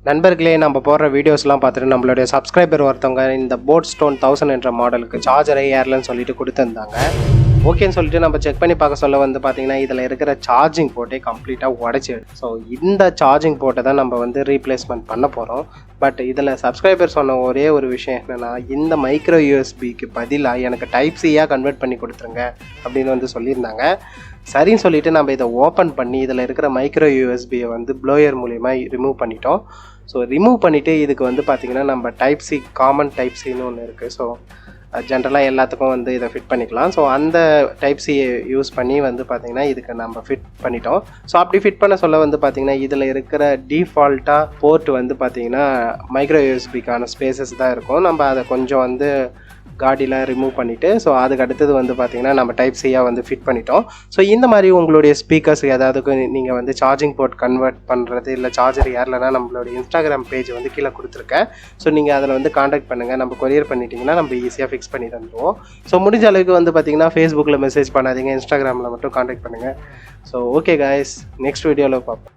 நண்பர்களே, நம்ம போடுற வீடியோஸ்லாம் பார்த்துட்டு நம்மளுடைய சப்ஸ்கிரைபர் ஒருத்தவங்க இந்த போட் ஸ்டோன் 1000 என்ற மாடலுக்கு சார்ஜரை ஏர்லன்னு சொல்லிட்டு கொடுத்துருந்தாங்க. ஓகேன்னு சொல்லிட்டு நம்ம செக் பண்ணி பார்க்க சொல்ல வந்து பார்த்தீங்கன்னா இதில் இருக்கிற சார்ஜிங் போர்ட்டே கம்ப்ளீட்டாக உடச்சிடு. ஸோ இந்த சார்ஜிங் போர்ட்டை தான் நம்ம வந்து ரீப்ளேஸ்மெண்ட் பண்ண போகிறோம். பட் இதில் சப்ஸ்கிரைபர் சொன்ன ஒரே ஒரு விஷயம் என்னென்னா, இந்த மைக்ரோ யூஎஸ்பிக்கு பதிலாக எனக்கு டைப் சியாக கன்வெர்ட் பண்ணி கொடுத்துருங்க அப்படின்னு வந்து சொல்லியிருந்தாங்க. சரின்னு சொல்லிவிட்டு நம்ம இதை ஓப்பன் பண்ணி இதில் இருக்கிற மைக்ரோ யூஎஸ்பியை வந்து ப்ளோயர் மூலிமா ரிமூவ் பண்ணிட்டோம். ஸோ ரிமூவ் பண்ணிவிட்டு இதுக்கு வந்து பார்த்திங்கன்னா நம்ம டைப் சி, காமன் டைப் சின்னு ஒன்று இருக்குது. ஸோ ஜென்ரலாக எல்லாத்துக்கும் வந்து இதை ஃபிட் பண்ணிக்கலாம். ஸோ அந்த டைப் சியை யூஸ் பண்ணி வந்து பார்த்திங்கன்னா இதுக்கு நம்ம ஃபிட் பண்ணிட்டோம். ஸோ அப்படி ஃபிட் பண்ண சொல்ல வந்து பார்த்திங்கன்னா இதில் இருக்கிற டிஃபால்ட்டாக போர்ட் வந்து பார்த்திங்கன்னா மைக்ரோ யூஎஸ்பிக்கான ஸ்பேசஸ் தான் இருக்கும். நம்ம அதை கொஞ்சம் வந்து காடிலாம் ரிமூவ் பண்ணிவிட்டு ஸோ அதுக்கு அடுத்தது வந்து பார்த்திங்கன்னா நம்ம டைப் சியாக வந்து ஃபிட் பண்ணிட்டோம். ஸோ இந்த மாதிரி உங்களுடைய ஸ்பீக்கர்ஸ் ஏதாவதுக்கு நீங்கள் வந்து சார்ஜிங் போர்ட் கன்வெர்ட் பண்ணுறது இல்லை சார்ஜர் ஏர்லனா நம்மளுடைய இன்ஸ்டாகிராம் பேஜ் வந்து கீழே கொடுத்துருக்கேன். ஸோ நீங்கள் அதில் வந்து காண்டாக்ட் பண்ணுங்கள். நம்ம கொரியர் பண்ணிட்டீங்கன்னா நம்ம ஈஸியாக ஃபிக்ஸ் பண்ணி தந்துடுவோம். ஸோ முடிஞ்ச அளவுக்கு வந்து பார்த்திங்கன்னா ஃபேஸ்புக்கில் மெசேஜ் பண்ணாதீங்க, இன்ஸ்டாகிராமில் மட்டும் காண்டாக்ட் பண்ணுங்கள். ஸோ ஓகே காய்ஸ், நெக்ஸ்ட் வீடியோவில் பார்ப்போம்.